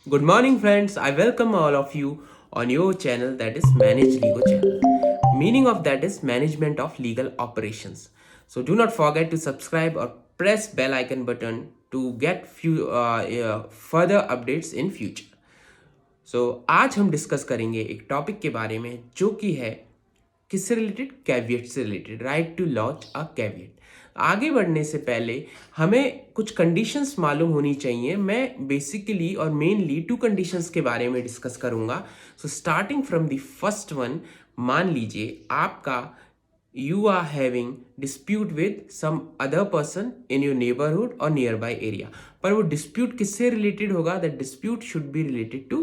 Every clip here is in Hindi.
Good morning, friends. I welcome all of you on your channel that is Manage Legal channel. Meaning of that is management of legal operations. So do not forget to subscribe or press bell icon button to get further updates in future. आज हम डिस्कस करेंगे एक टॉपिक के बारे में जो कि है किससे रिलेटेड, कैविएट से related, right to launch a caveat. आगे बढ़ने से पहले हमें कुछ कंडीशंस मालूम होनी चाहिए। मैं बेसिकली और मेनली टू कंडीशंस के बारे में डिस्कस करूंगा। So starting from the first one, मान लीजिए आपका you are having dispute with some other person in your neighborhood or nearby area, पर वो dispute किससे related होगा? That dispute should be related to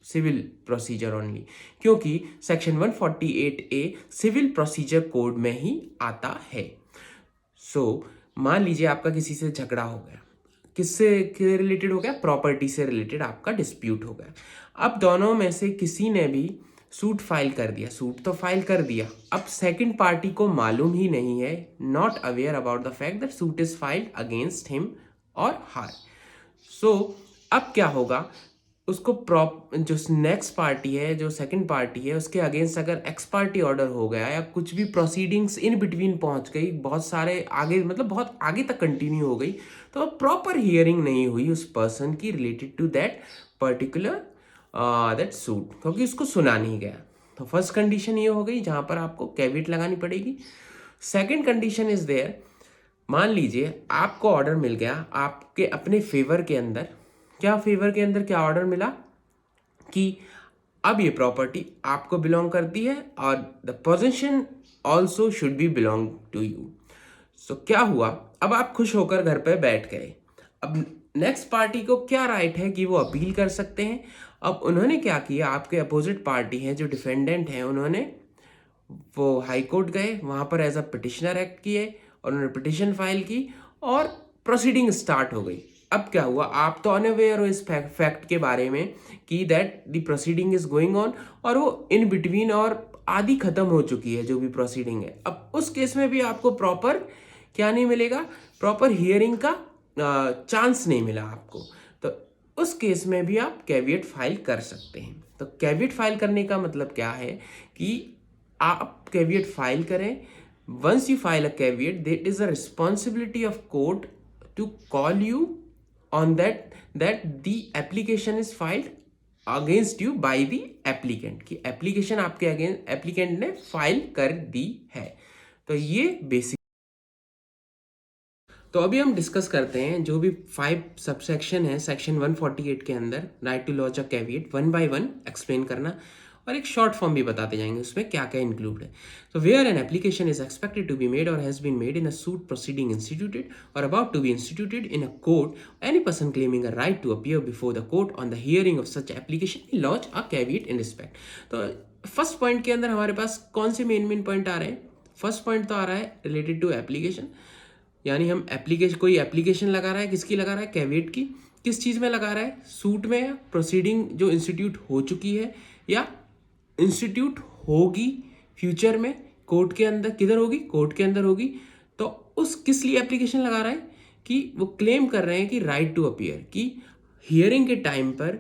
civil procedure only, क्योंकि section 148A civil procedure code में ही आता है। मान लीजिए आपका किसी से झगड़ा हो गया, किससे रिलेटेड हो गया? प्रॉपर्टी से रिलेटेड आपका डिस्प्यूट हो गया। अब दोनों में से किसी ने भी सूट फाइल कर दिया, सूट तो फाइल कर दिया। अब सेकंड पार्टी को मालूम ही नहीं है, not aware about the fact that suit is filed against him और हर। अब क्या होगा? उसको जो नेक्स्ट पार्टी है, जो सेकंड पार्टी है, उसके अगेंस्ट अगर एक्स पार्टी ऑर्डर हो गया या कुछ भी प्रोसीडिंग्स इन बिटवीन पहुंच गई, बहुत सारे आगे मतलब बहुत आगे तक कंटिन्यू हो गई, तो प्रॉपर हियरिंग नहीं हुई उस पर्सन की related to that particular that suit, क्योंकि उसको सुना नहीं गया। तो फर्स्ट कंडीशन ये हो गई जहां पर आपको कैविएट लगानी पड़ेगी। सेकंड कंडीशन इज देयर, मान लीजिए आपको ऑर्डर मिल गया आपके अपने फेवर के अंदर। क्या फेवर के अंदर क्या ऑर्डर मिला? कि अब ये प्रॉपर्टी आपको बिलोंग करती है और the position also should be belong to you. So क्या हुआ? अब आप खुश होकर घर पे बैठ गए। अब नेक्स्ट पार्टी को क्या राइट है कि वो अपील कर सकते हैं। अब उन्होंने क्या किया, आपके अपोजिट पार्टी है जो डिफेंडेंट है, उन्होंने वो हाई कोर्ट गए, वहाँ पर एज अ पिटिशनर एक्ट किए और उन्होंने पिटिशन फाइल की और प्रोसीडिंग स्टार्ट हो गई। अब क्या हुआ? आप तो अनअवेयर हो इस फैक्ट के बारे में कि that the proceeding is going on और वो इन बिटवीन और आधी खत्म हो चुकी है जो भी प्रोसीडिंग है। अब उस केस में भी आपको प्रॉपर क्या नहीं मिलेगा? प्रॉपर हियरिंग का चांस नहीं मिला आपको। तो उस केस में भी आप कैविएट फाइल कर सकते हैं। तो कैविएट फाइल करने का मतलब क्या है कि आप कैविएट फाइल करें। Once you file a caveat, that is a responsibility of court to call you on that the application is filed against you by the applicant, की एप्लीकेशन आपके अगेंस्ट एप्लीकेंट ने फाइल कर दी है। तो ये बेसिक। तो अभी हम डिस्कस करते हैं जो भी 5 सबसेक्शन है सेक्शन 148 के अंदर, right to launch a caveat, one by one explain करना और एक शॉर्ट फॉर्म भी बताते जाएंगे उसमें क्या क्या इंक्लूड है। तो where an application is expected to be made or has been made in a suit proceeding instituted और about to be instituted in a court, any person claiming a right to appear before the court on the hearing of such application launch a caveat in respect. तो फर्स्ट पॉइंट के अंदर हमारे पास कौन से मेन पॉइंट आ रहे हैं? फर्स्ट पॉइंट तो आ रहा है रिलेटेड टू एप्लीकेशन, यानी हम एप्लीकेशन, कोई एप्लीकेशन लगा रहा है, किसकी लगा रहा है? कैविएट की। किस चीज़ में लगा रहा है? सूट में, या प्रोसीडिंग जो इंस्टीट्यूट हो चुकी है या इंस्टीट्यूट होगी फ्यूचर में कोर्ट के अंदर। किधर होगी? कोर्ट के अंदर होगी। तो उस किस लिए एप्लीकेशन लगा रहा है? कि वो क्लेम कर रहे हैं कि राइट टू अपीयर, कि हियरिंग के टाइम पर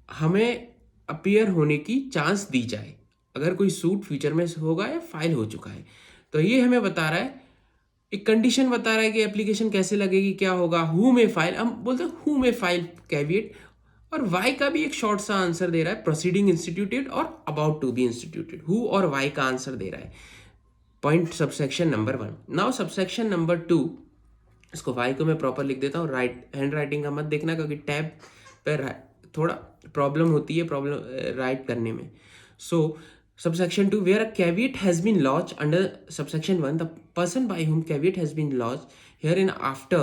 हमें अपीयर होने की चांस दी जाए अगर कोई सूट फ्यूचर में होगा या फाइल हो चुका है। तो ये हमें बता रहा है, एक कंडीशन बता रहा है कि एप्लीकेशन कैसे लगेगी, क्या होगा। हु में फाइल, हम बोलते हैं हु में फाइल कैविएट, और वाई का भी एक शॉर्ट सा आंसर दे रहा है, प्रोसीडिंग इंस्टीट्यूटेड और about to be instituted. Who और वाई का आंसर दे रहा है point subsection number 1। Now subsection number 2, इसको वाई को मैं प्रॉपर लिख देता हूँ। हैंड राइटिंग का मत देखना क्योंकि टैब पर थोड़ा प्रॉब्लम होती है, प्रॉब्लम राइट करने में। सो subsection 2, where a caveat has been lodged under subsection 1, the person by whom caveat has been lodged herein after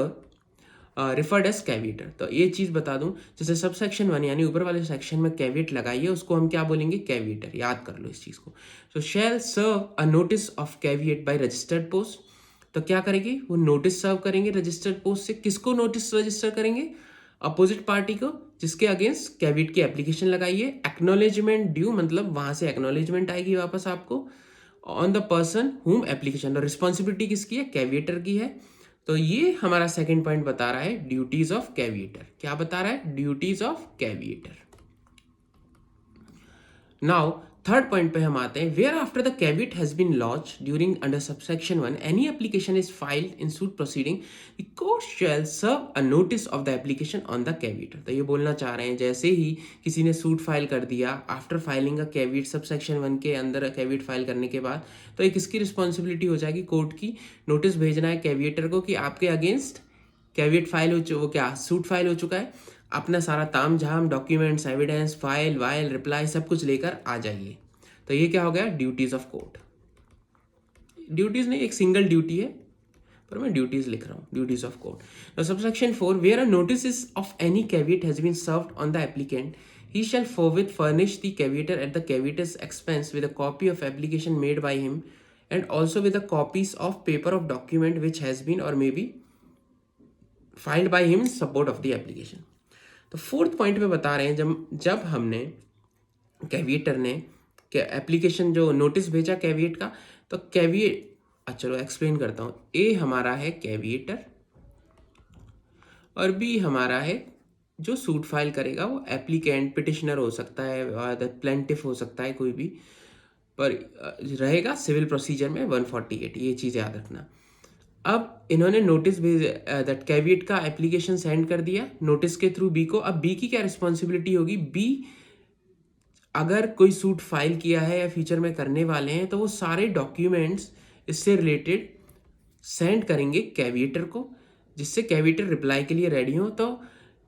referred as caveator। तो ये चीज़ बता दूं, जैसे सबसेक्शन 1 यानी ऊपर वाले सेक्शन में कैविएट लगाइए, उसको हम क्या बोलेंगे? कैविएटर। याद कर लो इस चीज़ को। तो shall serve a notice of caveat by registered post. तो क्या करेंगे? वो नोटिस सर्व करेंगे रजिस्टर्ड पोस्ट से। किसको नोटिस रजिस्टर करेंगे? अपोजिट पार्टी को, जिसके अगेंस्ट कैविएट की एप्लीकेशन लगाइए। एक्नॉलेजमेंट ड्यू, मतलब वहां से एक्नॉलेजमेंट आएगी वापस आपको on the person whom application. और रिस्पॉन्सिबिलिटी किसकी है? कैविएटर की है। तो ये हमारा सेकंड पॉइंट बता रहा है ड्यूटीज ऑफ कैविएटर। क्या बता रहा है? Duties of caveator. Now third point पे हम आते हैं, where after the caveat has been launch during under subsection 1 any application is filed in suit proceeding the court shall serve a notice of the application on the caveator. तो ये बोलना चाह रहे हैं जैसे ही किसी ने सूट फाइल कर दिया after filing a caveat subsection 1 के अंदर कैविएट फाइल करने के बाद, तो एक इसकी रिस्पॉन्सिबिलिटी हो जाएगी कोर्ट की, नोटिस भेजना है कैविएटर को कि आपके अगेंस्ट कैविएट फाइल हो वो क्या सूट फाइल हो चुका है, अपना सारा ताम झाम documents evidence file while reply सब कुछ लेकर आ जाइए। तो ये क्या हो गया? Duties of court. ड्यूटीज नहीं, एक सिंगल ड्यूटी है पर मैं ड्यूटीज लिख रहा हूँ, duties of court. Subsection 4, where a notice is of any caveat has been served on the applicant he shall forthwith furnish the caviator at the caviator's expense with a copy of application made by him and also with the copies of paper of document which has been or may be filed by him in support of the application। तो फोर्थ पॉइंट पे बता रहे हैं जब हमने कैविएटर ने एप्लीकेशन जो नोटिस भेजा कैविएट का, तो कैविएट चलो एक्सप्लेन करता हूँ। ए हमारा है कैविएटर और बी हमारा है जो सूट फाइल करेगा, वो एप्लीकेंट पिटिशनर हो सकता है, प्लेंटिफ हो सकता है, कोई भी, पर रहेगा सिविल प्रोसीजर में 148। ये चीज़ याद रखना। अब इन्होंने नोटिस भेज दैट कैविएट का एप्लीकेशन सेंड कर दिया नोटिस के थ्रू बी को। अब बी की क्या रिस्पॉन्सिबिलिटी होगी? बी अगर कोई सूट फाइल किया है या फ्यूचर में करने वाले हैं तो वो सारे डॉक्यूमेंट्स इससे रिलेटेड सेंड करेंगे कैविएटर को, जिससे कैविएटर रिप्लाई के लिए रेडी हो। तो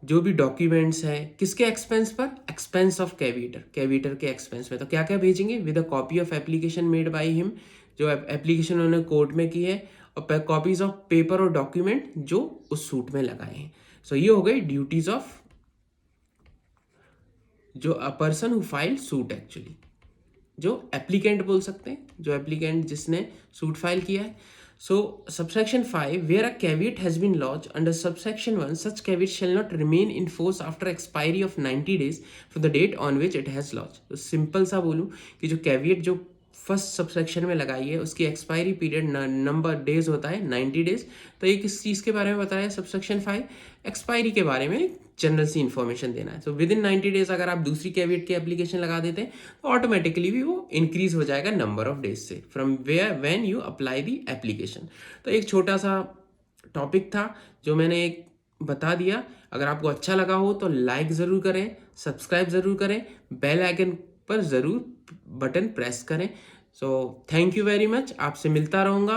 जो भी डॉक्यूमेंट्स हैं किसके एक्सपेंस पर? एक्सपेंस ऑफ कैविएटर, कैविएटर के एक्सपेंस में। तो क्या क्या भेजेंगे? With a copy of application made by him, जो एप्लीकेशन उन्होंने कोर्ट में की है, और कॉपीज ऑफ पेपर और डॉक्यूमेंट जो उस सूट में लगाए हैं। सो ये हो गई ड्यूटीज ऑफ जो a person who file suit, actually जो एप्लीकेंट बोल सकते हैं, जो एप्लीकेंट जिसने सूट फाइल किया है। So subsection 5, where a caveat has been launch under subsection 1 such caveat shall not remain in force after expiry of 90 days from the date on which it has launch. तो सिंपल सा बोलूँ कि जो कैविएट जो फर्स्ट सबसेक्शन में लगाई है उसकी एक्सपायरी पीरियड नंबर डेज होता है 90 days। तो ये किस चीज़ के बारे में बताया है? सबसेक्शन 5 एक्सपायरी के बारे में जनरल सी इन्फॉर्मेशन देना है। तो विद इन 90 days अगर आप दूसरी कैविएट की एप्लीकेशन लगा देते हैं तो ऑटोमेटिकली भी वो इंक्रीज हो जाएगा नंबर ऑफ डेज से from where when you apply the application. तो एक छोटा सा टॉपिक था जो मैंने एक बता दिया। अगर आपको अच्छा लगा हो तो लाइक ज़रूर करें, सब्सक्राइब ज़रूर करें, बेल आइकन पर ज़रूर बटन प्रेस करें। So thank you very much. आपसे मिलता रहूँगा।